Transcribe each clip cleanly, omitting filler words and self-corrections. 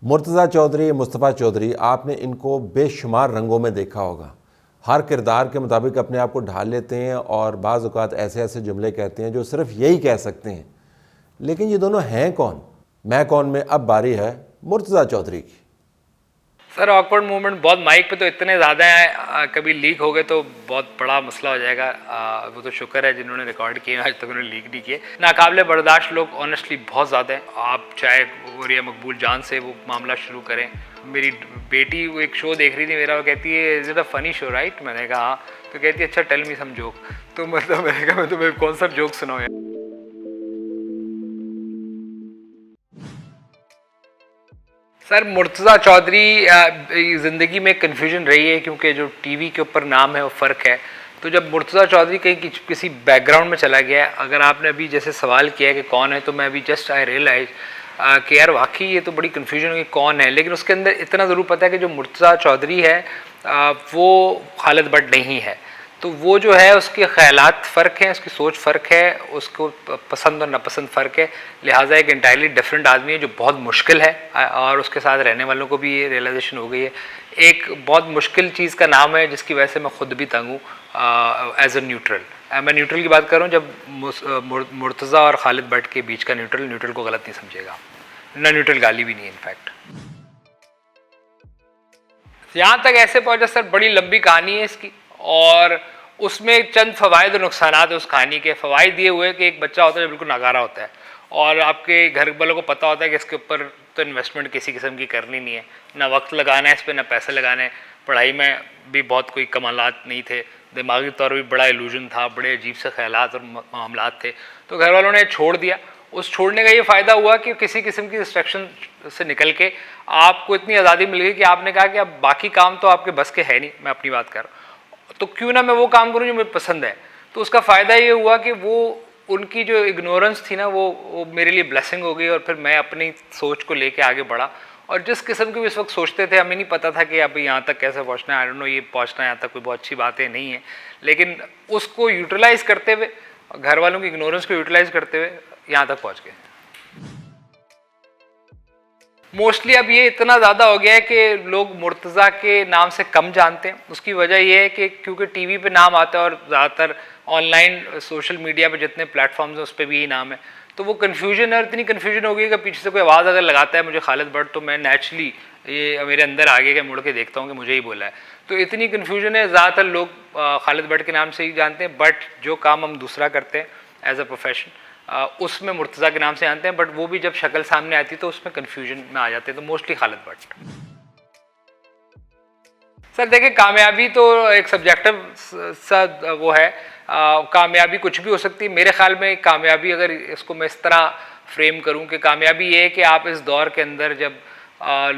मुर्तज़ा चौधरी, मुस्तफ़ा चौधरी, आपने इनको बेशुमार रंगों में देखा होगा। हर किरदार के मुताबिक अपने आप को ढाल लेते हैं और बाज़ औक़ात ऐसे ऐसे जुमले कहते हैं जो सिर्फ यही कह सकते हैं। लेकिन ये दोनों हैं कौन? मैं कौन में अब बारी है मुर्तज़ा चौधरी की। सर ऑकवर्ड मूवमेंट बहुत माइक पे तो इतने ज़्यादा हैं, कभी लीक हो गए तो बहुत बड़ा मसला हो जाएगा। वो तो शुक्र है जिन्होंने रिकॉर्ड किए, आज तक उन्होंने लीक नहीं किए। नाकाबिले बर्दाश्त लोग ऑनेस्टली बहुत ज़्यादा हैं। आप चाहे रिया मकबूल जान से वो मामला शुरू करें। मेरी बेटी वो एक शो देख रही थी मेरा, वो कहती है is it a funny show right? मैंने कहा हाँ। तो कहती है अच्छा टेल मी सम जोक। तो मतलब मैंने कहा मैं तुम्हें कौन सा जोक सुनाऊँ यार। सर मुर्तज़ा चौधरी ज़िंदगी में कन्फ्यूजन रही है क्योंकि जो टीवी के ऊपर नाम है वो फ़र्क है। तो जब मुर्तज़ा चौधरी कहीं किसी बैकग्राउंड में चला गया है, अगर आपने अभी जैसे सवाल किया है कि कौन है, तो मैं अभी जस्ट आई रियलाइज कि यार वाकई ये तो बड़ी कन्फ्यूजन है कि कौन है। लेकिन उसके अंदर इतना ज़रूर पता है कि जो मुर्तज़ा चौधरी है वो खालिद भट्ट नहीं है। तो वो जो है उसके ख़यालात फ़र्क हैं, उसकी सोच फ़र्क है, उसको पसंद और नापसंद फ़र्क है। लिहाजा एक इंटायरली डिफरेंट आदमी है जो बहुत मुश्किल है, और उसके साथ रहने वालों को भी ये रियलाइजेशन हो गई है। एक बहुत मुश्किल चीज़ का नाम है जिसकी वजह से मैं ख़ुद भी तंग हूँ एज ए न्यूट्रल। मैं न्यूट्रल की बात करूँ जब मुर्तज़ा और खालिद भट्ट के बीच का न्यूट्रल को गलत नहीं समझेगा, ना न्यूट्रल गाली भी नहीं इनफैक्ट। यहाँ तक ऐसे पहुँचा सर, बड़ी लंबी कहानी है इसकी, और उसमें चंद फ़वाइद और नुकसान है उस कहानी के। फ़वाइद ये हुए कि एक बच्चा होता है जो बिल्कुल नाकारा होता है, और आपके घर वालों को पता होता है कि इसके ऊपर तो इन्वेस्टमेंट किसी किस्म की करनी नहीं है, ना वक्त लगाना है इस पर, ना पैसे लगाने हैं। पढ़ाई में भी बहुत कोई कमालात नहीं थे, दिमागी तौर पर भी बड़ा इल्यूजन था, बड़े अजीब से ख्यालात और मामलात थे। तो घर वालों ने छोड़ दिया। उस छोड़ने का ये फ़ायदा हुआ कि किसी किस्म की रिस्ट्रिक्शन से निकल के आपको इतनी आज़ादी मिल गई कि आपने कहा कि अब बाकी काम तो आपके बस के है नहीं, मैं अपनी बात कर रहा हूँ, तो क्यों ना मैं वो काम करूँ जो मुझे पसंद है। तो उसका फ़ायदा ये हुआ कि वो उनकी जो इग्नोरेंस थी ना वो मेरे लिए ब्लेसिंग हो गई, और फिर मैं अपनी सोच को लेके आगे बढ़ा। और जिस किस्म की भी इस वक्त सोचते थे, हमें नहीं पता था कि अब यहाँ तक कैसे पहुँचना है। आई डोंट नो, ये पहुँचना यहाँ तक कोई बहुत अच्छी बातें नहीं है, लेकिन उसको यूटिलाइज़ करते हुए, घर वालों की इग्नोरेंस को यूटिलाइज़ करते हुए यहाँ तक पहुँच गए। मोस्टली अब ये इतना ज़्यादा हो गया है कि लोग मुर्तज़ा के नाम से कम जानते हैं। उसकी वजह ये है कि क्योंकि टीवी पे नाम आता है और ज़्यादातर ऑनलाइन सोशल मीडिया पे जितने प्लेटफॉर्म्स हैं उस पर भी यही नाम है, तो वो कन्फ्यूजन है। और इतनी कन्फ्यूजन हो गई कि पीछे से कोई आवाज़ अगर लगाता है मुझे खालिद भट्ट, तो मैं नेचुरली ये मेरे अंदर आ गया कि मुड़ के देखता हूँ कि मुझे ही बोला है। तो इतनी कन्फ्यूजन है, ज़्यादातर लोग खालिद भट्ट के नाम से ही जानते हैं, बट जो काम हम दूसरा करते हैं एज अ प्रोफेशन उसमें मुर्तज़ा के नाम से जानते हैं। बट वो भी जब शक्ल सामने आती है तो उसमें कन्फ्यूजन में आ जाते हैं। तो मोस्टली खालिद भट्ट। सर देखिए, कामयाबी तो एक सब्जेक्टिव सा वो है। कामयाबी कुछ भी हो सकती है। मेरे ख्याल में कामयाबी, अगर इसको मैं इस तरह फ्रेम करूं कि कामयाबी ये है कि आप इस दौर के अंदर जब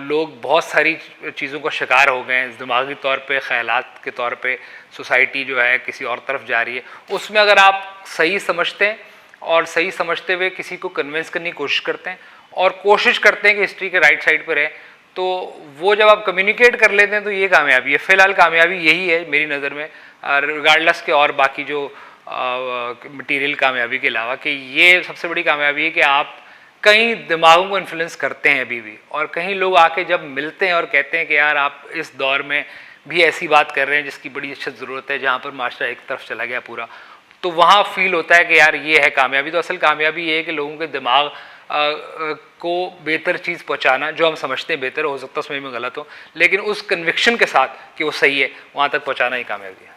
लोग बहुत सारी चीज़ों का शिकार हो गए हैं, दिमागी तौर पे, ख़यालात के तौर पे, सोसाइटी जो है किसी और तरफ जा रही है, उसमें अगर आप सही समझते हैं और सही समझते हुए किसी को कन्विंस करने की कोशिश करते हैं और कोशिश करते हैं कि हिस्ट्री के राइट साइड पर रहें, तो वो जब आप कम्युनिकेट कर लेते हैं तो ये कामयाबी है। फ़िलहाल कामयाबी यही है मेरी नज़र में, रिगार्डलेस के और बाकी जो मटीरियल कामयाबी के अलावा, कि ये सबसे बड़ी कामयाबी है कि आप कई दिमागों को इन्फ्लुएंस करते हैं अभी भी, और कहीं लोग आके जब मिलते हैं और कहते हैं कि यार आप इस दौर में भी ऐसी बात कर रहे हैं जिसकी बड़ी अच्छी ज़रूरत है, जहाँ पर माशरा एक तरफ चला गया पूरा, तो वहाँ फील होता है कि यार ये है कामयाबी। तो असल कामयाबी ये है कि लोगों के दिमाग को बेहतर चीज़ पहुँचाना, जो हम समझते हैं बेहतर, हो सकता है उसमें मैं गलत हो, लेकिन उस कन्विक्शन के साथ कि वो सही है, वहाँ तक पहुँचाना ही कामयाबी है।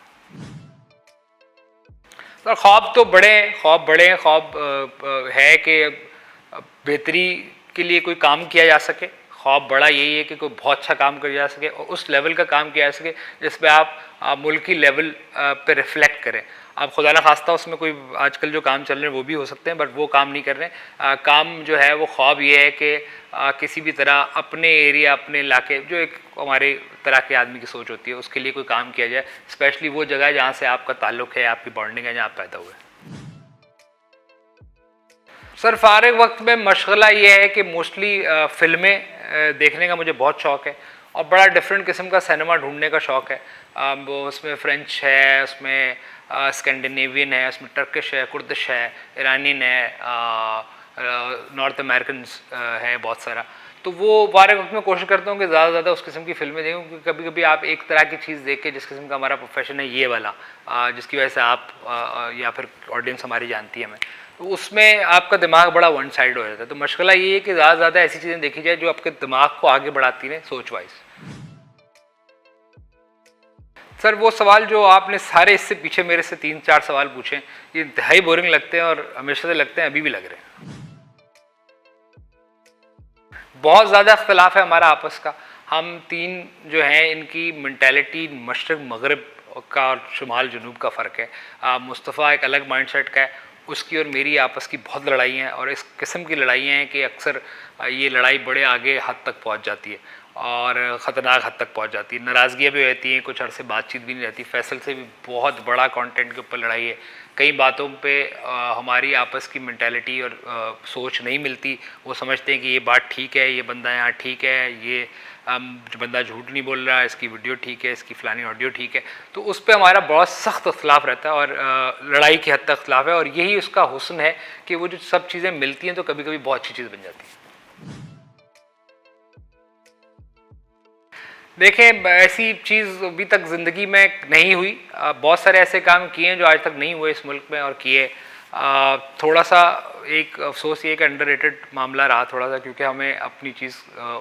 सर ख्वाब तो बड़े ख्वाब है कि बेहतरी के लिए कोई काम किया जा सके। ख्वाब बड़ा यही है कि कोई बहुत अच्छा काम किया जा सके और उस लेवल का काम किया जा सके जिसमें आप मुल्की लेवल पे रिफ्लेक्ट करें। आप खुदा ना खास्ता उसमें कोई आजकल जो काम चल रहे हैं वो भी हो सकते हैं, बट वो काम नहीं कर रहे हैं। काम जो है वो ख्वाब ये है कि किसी भी तरह अपने एरिया, अपने इलाके, जो एक हमारे तरह के आदमी की सोच होती है, उसके लिए कोई काम किया जाए, स्पेशली वो जगह जहाँ से आपका ताल्लुक़ है, आपकी बॉन्डिंग है, जहाँ आप पैदा हुए। सर फारिग वक्त में मशगला ये है कि मोस्टली फ़िल्में देखने का मुझे बहुत शौक़ है, और बड़ा डिफरेंट किस्म का सिनेमा ढूंढने का शौक़ है। वो उसमें फ़्रेंच है, उसमें स्कैंडिनेवियन है, उसमें टर्किश है, कुर्दिश है, ईरानियन है, नॉर्थ अमेरिकन है बहुत सारा। तो वो बारे वक्त में कोशिश करता हूँ कि ज़्यादा से ज़्यादा उस किस्म की फिल्में देखूँ, क्योंकि कभी कभी आप एक तरह की चीज़ देख के, जिस किस्म का हमारा प्रोफेशन है ये वाला, जिसकी वजह से आप या फिर ऑडियंस हमारी जानती है हमें, तो उसमें आपका दिमाग बड़ा वन साइड हो जाता है। तो मशगला ये है कि ज़्यादा से ज़्यादा ऐसी चीज़ें देखी जाए जो आपके दिमाग को आगे बढ़ाती हैं सोच वाइज। सर वो सवाल जो आपने सारे इससे पीछे मेरे से 3-4 सवाल पूछे, ये इंतहाई बोरिंग लगते हैं और हमेशा से लगते हैं, अभी भी लग रहे हैं। बहुत ज़्यादा इख्तलाफ है हमारा आपस का। हम तीन जो हैं इनकी मेंटालिटी मशरक़ मगरब का और शुमाल जनूब का फ़र्क है। मुस्तफ़ा एक अलग माइंडसेट का है, उसकी और मेरी आपस की बहुत लड़ाई हैं, और इस किस्म की लड़ाइयाँ हैं कि अक्सर ये लड़ाई बड़े आगे हद तक पहुँच जाती है और ख़तरनाक हद तक पहुँच जाती है। नाराज़गियाँ भी रहती हैं, कुछ अरसे बातचीत भी नहीं रहती। फैसल से भी बहुत बड़ा कंटेंट के ऊपर लड़ाई है। कई बातों पे हमारी आपस की मेंटालिटी और सोच नहीं मिलती। वो समझते हैं कि ये बात ठीक है, ये बंदा यहाँ ठीक है, ये जो बंदा झूठ नहीं बोल रहा है, इसकी वीडियो ठीक है, इसकी फ़लानी ऑडियो ठीक है। तो उस पर हमारा बहुत सख्त इख्तलाफ रहता है और लड़ाई की हद तक इख्तलाफ है, और यही उसका हुस्न है कि वो जो सब चीज़ें मिलती हैं तो कभी कभी बहुत अच्छी चीज़ बन जाती है। देखें, ऐसी चीज़ अभी तक ज़िंदगी में नहीं हुई। बहुत सारे ऐसे काम किए हैं जो आज तक नहीं हुए इस मुल्क में, और किए। थोड़ा सा एक अफसोस ये कि अंडररेटेड मामला रहा थोड़ा सा, क्योंकि हमें अपनी चीज़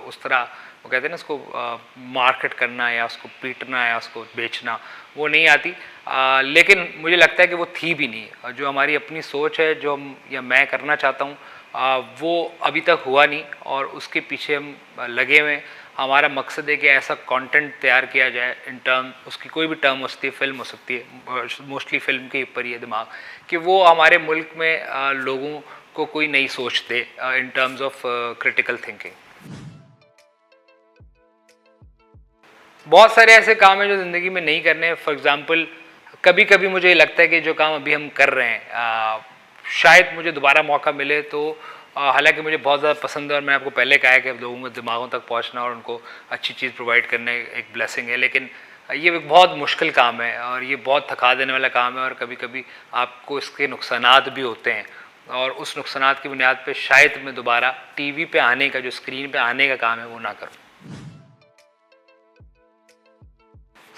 उस तरह, वो कहते हैं ना, उसको मार्केट करना या उसको पीटना या उसको बेचना, वो नहीं आती। लेकिन मुझे लगता है कि वो थी भी नहीं। जो हमारी अपनी सोच है, जो हम या मैं करना चाहता हूँ, वो अभी तक हुआ नहीं, और उसके पीछे हम लगे हुए। हमारा मकसद है कि ऐसा कंटेंट तैयार किया जाए, इन टर्म, उसकी कोई भी टर्म हो सकती है, फिल्म हो सकती है, मोस्टली फिल्म के ऊपर ही है दिमाग, कि वो हमारे मुल्क में लोगों को कोई नई सोच दे in terms of critical thinking. बहुत सारे ऐसे काम हैं जो ज़िंदगी में नहीं करने। फॉर एग्ज़ाम्पल, कभी कभी मुझे लगता है कि जो काम अभी हम कर रहे हैं, शायद मुझे दोबारा मौका मिले तो, हालांकि मुझे बहुत ज़्यादा पसंद है और मैंने आपको पहले कहा है कि लोगों के दिमागों तक पहुंचना और उनको अच्छी चीज़ प्रोवाइड करना एक ब्लेसिंग है, लेकिन ये एक बहुत मुश्किल काम है और ये बहुत थका देने वाला काम है, और कभी कभी आपको इसके नुकसानात भी होते हैं, और उस नुकसानात की बुनियाद पे शायद मैं दोबारा टीवी पे आने का, जो स्क्रीन पे आने का काम है, वो ना करूँ।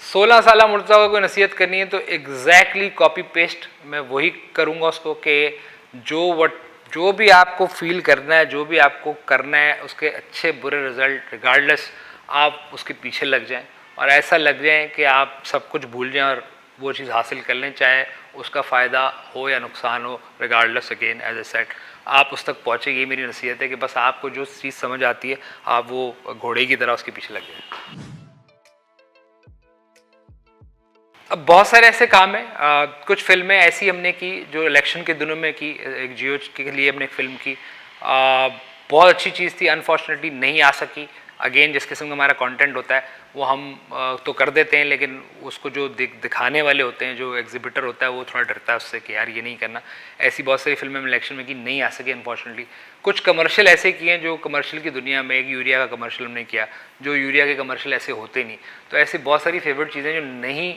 16 साल मुर्तज़ा को कोई नसीहत करनी है तो एग्जैक्टली कॉपी पेस्ट मैं वही करूँगा उसको, कि जो भी आपको फील करना है, जो भी आपको करना है, उसके अच्छे बुरे रिजल्ट रिगार्डलेस आप उसके पीछे लग जाएं, और ऐसा लग जाएं कि आप सब कुछ भूल जाएं और वो चीज़ हासिल कर लें, चाहे उसका फ़ायदा हो या नुकसान हो, regardless. Again as a set, आप उस तक पहुँचे, ये मेरी नसीहत है कि बस आपको जो चीज़ समझ आती है, आप वो घोड़े की तरह उसके पीछे लग जाएं। अब बहुत सारे ऐसे काम हैं। कुछ फिल्में ऐसी हमने की जो इलेक्शन के दिनों में की, एक जियो के लिए हमने फिल्म की। बहुत अच्छी चीज़ थी, अनफॉर्चुनेटली नहीं आ सकी। अगेन, जिस किस्म का हमारा कंटेंट होता है वो हम तो कर देते हैं, लेकिन उसको जो दिखाने वाले होते हैं, जो एग्जिबिटर होता है, वो थोड़ा डरता है उससे कि यार ये नहीं करना। ऐसी बहुत सारी फिल्में हम इलेक्शन में की, नहीं आ सकी अनफॉर्चुनेटली। कुछ कमर्शियल ऐसे किए हैं जो कमर्शियल की दुनिया में, एक यूरिया का कमर्शियल हमने किया, जो यूरिया के कमर्शियल ऐसे होते नहीं। तो ऐसी बहुत सारी फेवरेट चीज़ें जो नहीं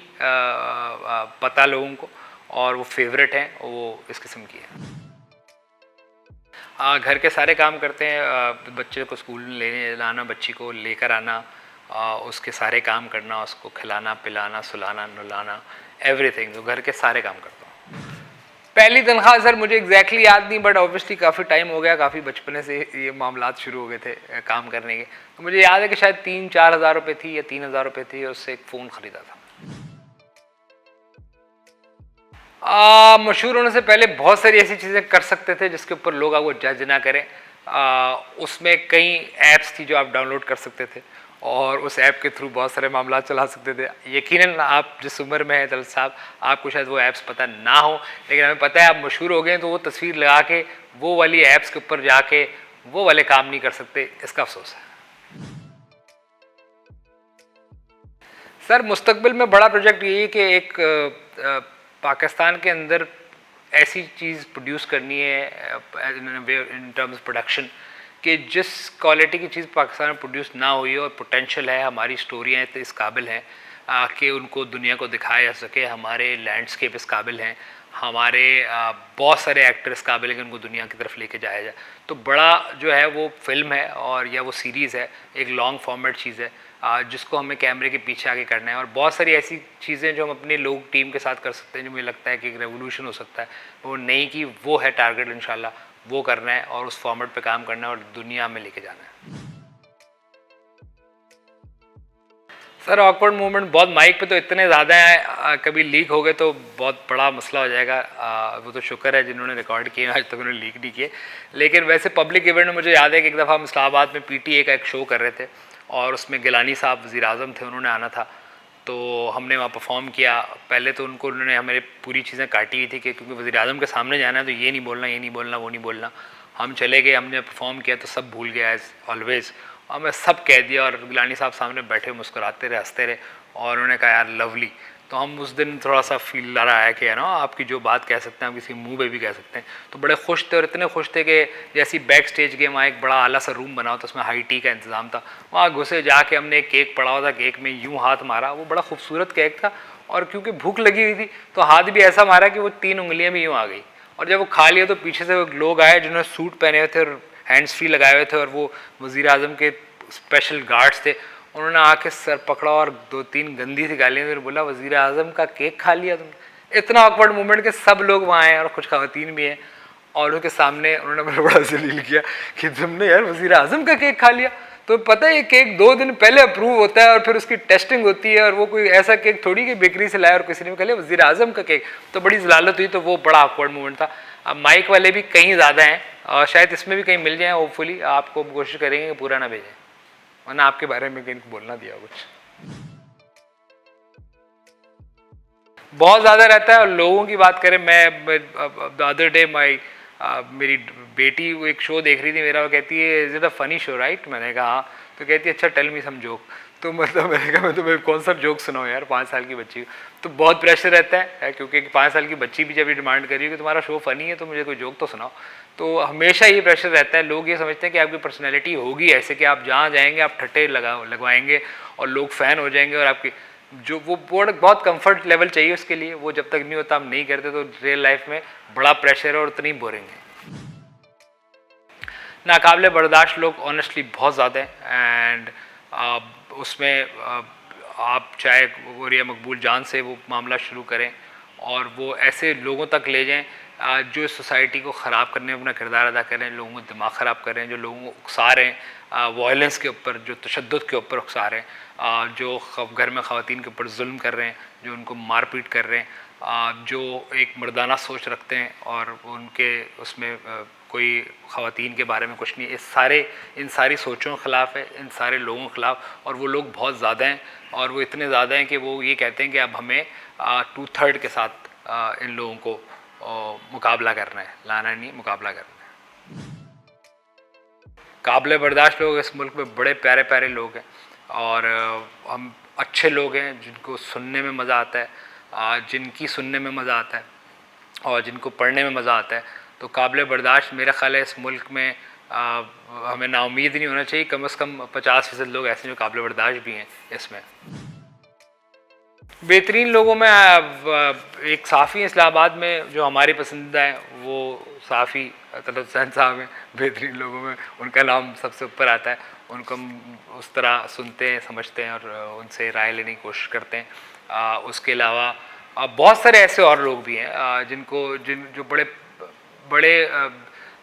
पता लोगों को और वो फेवरेट हैं, वो इस किस्म की है। घर के सारे काम करते हैं, बच्चे को स्कूल लेने लाना, बच्ची को लेकर आना, उसके सारे काम करना, उसको खिलाना पिलाना, सुलाना नुलाना, एवरीथिंग। तो घर के सारे काम करता हूँ। पहली तनख्वाह सर मुझे एग्जैक्टली याद नहीं, बट ऑब्वियसली काफ़ी टाइम हो गया, काफ़ी बचपने से ये मामलात शुरू हो गए थे काम करने के। तो मुझे याद है कि शायद 3-4 हज़ार रुपये थी या 3,000 रुपये थी, और उससे एक फ़ोन ख़रीदा था। मशहूर होने से पहले बहुत सारी ऐसी चीज़ें कर सकते थे जिसके ऊपर लोग आपको जज ना करें। उसमें कई ऐप्स थी जो आप डाउनलोड कर सकते थे, और उस ऐप के थ्रू बहुत सारे मामला चला सकते थे। यकीनन आप जिस उम्र में हैं दलत साहब, आपको शायद वो ऐप्स पता ना हो, लेकिन हमें पता है आप मशहूर हो गए तो वो तस्वीर लगा के वो वाली ऐप्स के ऊपर जाके वो वाले काम नहीं कर सकते, इसका अफसोस है। सर मुस्तकबिल में बड़ा प्रोजेक्ट यही है कि एक पाकिस्तान के अंदर ऐसी चीज़ प्रोड्यूस करनी है इन टर्म्स प्रोडक्शन, कि जिस क्वालिटी की चीज़ पाकिस्तान में प्रोड्यूस ना हुई है, और पोटेंशियल है, हमारी स्टोरियाँ तो इस काबिल हैं कि उनको दुनिया को दिखाया जा सके, हमारे लैंडस्केप इस काबिल हैं, हमारे बहुत सारे एक्टर्स काबिल हैं कि उनको दुनिया की तरफ लेके जाया जाए। तो बड़ा जो है वो फिल्म है और या वो सीरीज़ है, एक लॉन्ग फॉर्मेट चीज़ है जिसको हमें कैमरे के पीछे आके करना है। और बहुत सारी ऐसी चीज़ें जो हम अपने लोग टीम के साथ कर सकते हैं, जो मुझे लगता है कि एक रेवोल्यूशन हो सकता है। वो नहीं कि वो है टारगेट, इंशाल्लाह वो करना है और उस फॉर्मेट पे काम करना है और दुनिया में लेके जाना है। सर ऑकवर्ड मूवमेंट बहुत माइक पे तो इतने ज़्यादा हैं, कभी लीक हो गए तो बहुत बड़ा मसला हो जाएगा। वो तो शुक्र है जिन्होंने रिकॉर्ड किए, आज तक उन्होंने लीक नहीं किए। लेकिन वैसे पब्लिक इवेंट में मुझे याद है कि एक दफ़ा हम इस्लामाबाद में PTA का एक शो कर रहे थे और उसमें गिलानी साहब वज़ीर आज़म थे, उन्होंने आना था। तो हमने वहाँ परफॉर्म किया। पहले तो उन्होंने हमें पूरी चीज़ें काटी हुई थी कि क्योंकि वज़ीर आज़म के सामने जाना है तो ये नहीं बोलना, ये नहीं बोलना, वो नहीं बोलना। हम चले गए, हमने परफॉर्म किया तो सब भूल गया एज ऑलवेज़, और मैं सब कह दिया। और गिलानी साहब सामने बैठे मुस्कुराते रहे, हंसते रहे और उन्होंने कहा यार लवली। तो हम उस दिन थोड़ा सा फील रहा है कि है ना, आपकी जो बात कह सकते हैं आप किसी मुंह पे भी कह सकते हैं। तो बड़े खुश थे और इतने खुश थे कि जैसी बैक स्टेज गए, वहाँ एक बड़ा आला सा रूम बना हुआ था, उसमें हाई टी का इंतज़ाम था। वहाँ घुसे, जाके हमने एक केक पड़ा हुआ था, केक में यूँ हाथ मारा, वो बड़ा खूबसूरत केक था और क्योंकि भूख लगी हुई थी तो हाथ भी ऐसा मारा कि वो 3 उंगलियाँ भी यूँ आ गई। और जब वो खा लिया तो पीछे से लोग आए जिन्होंने सूट पहने हुए थे और हैंड्स फ्री लगाए हुए थे और वो वज़ीर आज़म के स्पेशल गार्ड्स थे। उन्होंने आके सर पकड़ा और 2-3 गंदी सी गालियाँ दी, बोला वज़ीर आज़म का केक खा लिया तुमने। इतना ऑकवर्ड मोमेंट के सब लोग वहाँ आए और कुछ ख़वातीन भी हैं और उनके सामने उन्होंने मुझे बड़ा जलील किया कि तुमने यार वज़ीर आज़म का केक खा लिया। तो पता है ये केक 2 दिन पहले अप्रूव होता है और फिर उसकी टेस्टिंग होती है और वो कोई ऐसा केक थोड़ी कि बेकरी से लाया और किसी ने कहा लिया वज़ीर आज़म का केक। तो बड़ी जलालत हुई। तो वो बड़ा ऑकवर्ड मोमेंट था। अब माइक वाले भी कहीं ज़्यादा हैं और शायद इसमें भी कहीं मिल जाए। होपफुली आपको कोशिश करेंगे कि पूरा ना भेजें, वरना आपके बारे में कहीं बोलना दिया कुछ बहुत ज़्यादा रहता है। और लोगों की बात करें, मैं द अदर डे मेरी बेटी वो एक शो देख रही थी मेरा, वो कहती है is it a funny show right. मैंने कहा हाँ। तो कहती है अच्छा टेल मी सम जोक। तो मतलब मैंने कहा मैं तुम्हें कौन सा जोक सुनाऊँ यार, 5 साल की बच्ची। तो बहुत प्रेशर रहता है क्योंकि 5 साल की बच्ची भी जब ये डिमांड कर रही है कि तुम्हारा शो फ़नी है तो मुझे कोई जोक तो सुनाओ। तो हमेशा ये प्रेशर रहता है। लोग ये समझते हैं कि आपकी पर्सनैलिटी होगी ऐसे कि आप जहाँ जाएंगे आप ठट्टे लगवाएंगे और लोग फ़ैन हो जाएंगे और आपकी जो वो बहुत कंफर्ट लेवल चाहिए उसके लिए, वो जब तक नहीं होता आप नहीं करते। तो रियल लाइफ में बड़ा प्रेशर है और उतनी बोरिंग है। नाकाबिले बर्दाश्त लोग ऑनेस्टली बहुत ज़्यादा हैं एंड उसमें आप चाहे गोरिया मकबूल जान से वो मामला शुरू करें और वो ऐसे लोगों तक ले जाएं जो सोसाइटी को ख़राब करने में अपना किरदार अदा कर रहे हैं, लोगों को दिमाग ख़राब कर रहे हैं, जो लोगों को उकसा रहे हैं वायलेंस के ऊपर, जो तशद्दुद के ऊपर उकसा रहे हैं, जो घर में ख़वातीन के ऊपर जुल्म कर रहे हैं, जो उनको मारपीट कर रहे हैं, जो एक मर्दाना सोच रखते हैं और उनके उसमें कोई ख़वातीन के बारे में कुछ नहीं। इन सारी सोचों के ख़िलाफ़ है, इन सारे लोगों के ख़िलाफ़। और वो लोग बहुत ज़्यादा हैं और वो इतने ज़्यादा हैं कि वो ये कहते हैं कि अब हमें 2/3 के साथ इन लोगों को मुकाबला करना है, लाना नहीं, मुकाबला करना है। काबिल बर्दाश्त लोग इस मुल्क में बड़े प्यारे प्यारे लोग हैं और हम अच्छे लोग हैं जिनको सुनने में मज़ा आता है, जिनकी सुनने में मज़ा आता है और जिनको पढ़ने में मज़ा आता है। तो काबिल बर्दाश्त मेरा ख़्याल है इस मुल्क में हमें नाउम्मीद नहीं होना चाहिए। कम से कम 50% लोग ऐसे जो काबिल बर्दाश्त भी हैं इसमें। बेहतरीन लोगों में एक साफ़ी इस्लामाबाद में जो हमारे पसंदीदा हैं वो साफ़ी तलत हुसैन साहब हैं। बेहतरीन लोगों में उनका नाम सबसे ऊपर आता है। उनको हम उस तरह सुनते हैं, समझते हैं और उनसे राय लेने की कोशिश करते हैं। उसके अलावा बहुत सारे ऐसे और लोग भी हैं जो बड़े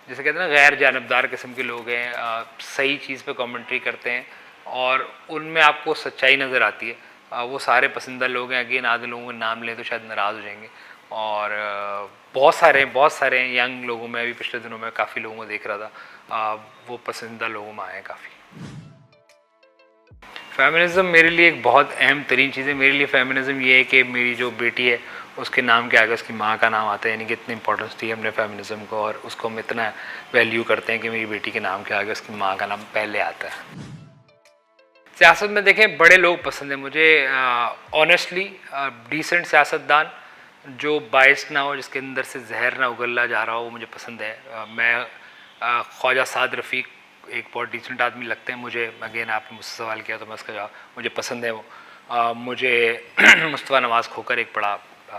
जैसे कहते हैं ना गैर जानबदार किस्म के लोग हैं, सही चीज़ पे कमेंट्री करते हैं और उनमें आपको सच्चाई नज़र आती है। वो सारे पसंदीदा लोग हैं। अगेन आधे लोगों के नाम लें तो शायद नाराज़ हो जाएंगे। और बहुत सारे यंग लोगों में, अभी पिछले दिनों में काफ़ी लोगों को देख रहा था, वो पसंदीदा लोगों में आए काफ़ी। फेमिनिज़म मेरे लिए एक बहुत अहम तरीन चीज़ है। मेरे लिए फेमिनिज़म ये है कि मेरी जो बेटी है उसके नाम के आगे उसकी माँ का नाम आता है, यानी कि इतनी इंपॉर्टेंस दी है हमने फेमिनिज़म को और उसको हम इतना वैल्यू करते हैं कि मेरी बेटी के नाम के आगे उसकी माँ का नाम पहले आता है। सियासत में देखें बड़े लोग पसंद हैं मुझे, ऑनेस्टली डिसेंट सियासतदान जो बायस्ड ना हो, जिसके अंदर से जहर ना उगला जा रहा हो, वो मुझे पसंद है। मैं ख्वाजा साद रफ़ीक एक बहुत डिसेंट आदमी लगते हैं मुझे। अगेन आपने मुझसे सवाल किया तो मैं उसका जवाब, मुझे पसंद है वो। मुझे मुस्तफ़ा नवाज़ खोकर एक बड़ा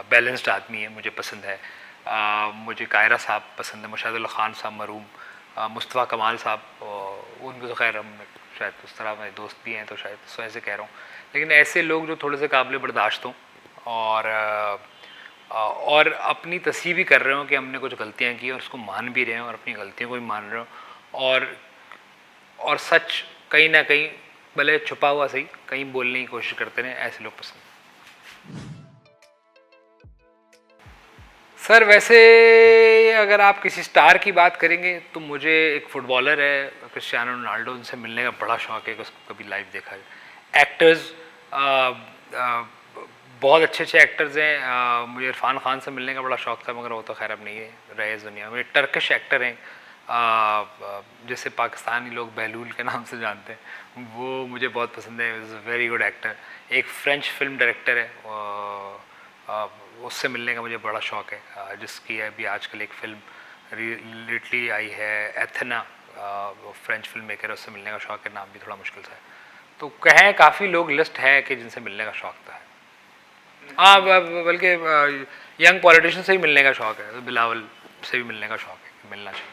बैलेंस्ड आदमी है, मुझे पसंद है। मुझे कायरा साहब पसंद है, मुशाहिदुल ख़ान साहब मरूम, मुस्तफ़ा कमाल साहब, उनको तो खैर हम शायद उस तरह मेरे दोस्त भी हैं तो शायद सो ऐसे कह रहा हूँ, लेकिन ऐसे लोग जो थोड़े से काबिल बर्दाश्त हों और अपनी तस्हीर भी कर रहे हो कि हमने कुछ गलतियाँ की और उसको मान भी रहे हो और अपनी गलतियों को भी मान रहे हो और सच कहीं ना कहीं भले छुपा हुआ सही कहीं बोलने की कोशिश करते रहे, ऐसे लोग पसंद। सर वैसे अगर आप किसी स्टार की बात करेंगे तो मुझे एक फुटबॉलर है क्रिस्टियानो रोनाल्डो, उनसे मिलने का बड़ा शौक़ है कि उसको कभी लाइव देखा जाए। एक्टर्स बहुत अच्छे अच्छे एक्टर्स हैं, मुझे इरफान खान से मिलने का बड़ा शौक़ था मगर वो तो खैर अब नहीं है रहे इस दुनिया में। टर्किश एक्टर हैं जैसे पाकिस्तानी लोग बहलूल के नाम से जानते हैं, वो मुझे बहुत पसंद है, is a very good actor. एक फ़्रेंच फिल्म डायरेक्टर है, उससे मिलने का मुझे बड़ा शौक़ है, जिसकी अभी आजकल एक फ़िल्म रिलेटली आई है एथेना, फ्रेंच फिल्म मेकर है, उससे मिलने का शौक़ है, नाम भी थोड़ा मुश्किल सा है। तो कहें काफ़ी लोग लिस्ट है कि जिनसे मिलने का शौक़ था। हाँ बल्कि यंग पॉलिटिशियन से ही मिलने का शौक़ है, तो बिलावल से भी मिलने का शौक़ है कि मिलना चाहिए।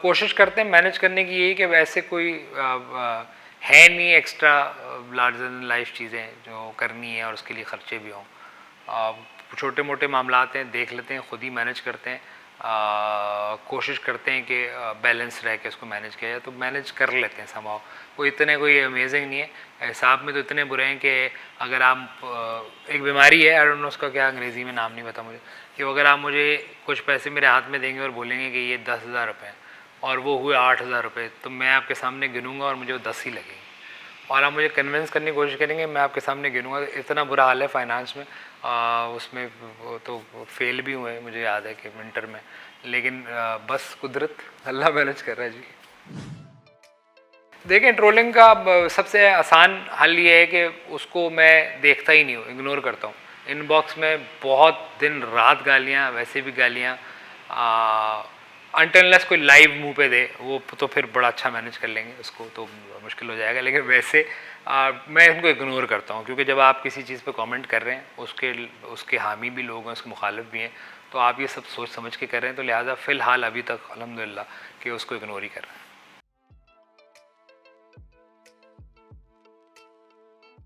कोशिश करते हैं मैनेज करने की यही कि वैसे कोई है नहीं एक्स्ट्रा लार्जर देन लाइफ चीज़ें जो करनी है और उसके लिए ख़र्चे भी हों। छोटे मोटे मामलात हैं देख लेते हैं, ख़ुद ही मैनेज करते हैं, कोशिश करते हैं कि बैलेंस रह के उसको मैनेज किया जाए, तो मैनेज कर लेते हैं समाव। कोई अमेजिंग नहीं है, हिसाब में तो इतने बुरे हैं कि अगर आप एक बीमारी है, आई डोंट नो उसका क्या अंग्रेज़ी में नाम नहीं पता मुझे, कि अगर आप मुझे कुछ पैसे मेरे हाथ में देंगे और बोलेंगे कि ये 10,000 रुपये और वो हुए 8,000 रुपये, तो मैं आपके सामने गिनूंगा और मुझे वो 10 ही लगेंगे। और आप मुझे कन्विंस करने की कोशिश करेंगे, मैं आपके सामने गिनूंगा। इतना बुरा हाल है फाइनेंस में, उसमें वो तो फेल भी हुए मुझे याद है कि विंटर में, लेकिन बस कुदरत अल्लाह मैनेज कर रहा है जी। देखें ट्रोलिंग का सबसे आसान हल ये है कि उसको मैं देखता ही नहीं हूँ, इग्नोर करता हूँ। इनबॉक्स में बहुत दिन रात गालियाँ, वैसे भी गालियाँ, अनटिल कोई लाइव मुंह पे दे वो तो फिर बड़ा अच्छा मैनेज कर लेंगे, उसको तो मुश्किल हो जाएगा, लेकिन वैसे मैं इनको इग्नोर करता हूँ, क्योंकि जब आप किसी चीज़ पे कमेंट कर रहे हैं उसके हामी भी लोग हैं, उसके मुखालिफ भी हैं, तो आप ये सब सोच समझ के कर रहे हैं, तो लिहाजा फ़िलहाल अभी तक अल्हम्दुलिल्लाह कि उसको इग्नोर ही कर रहे हैं।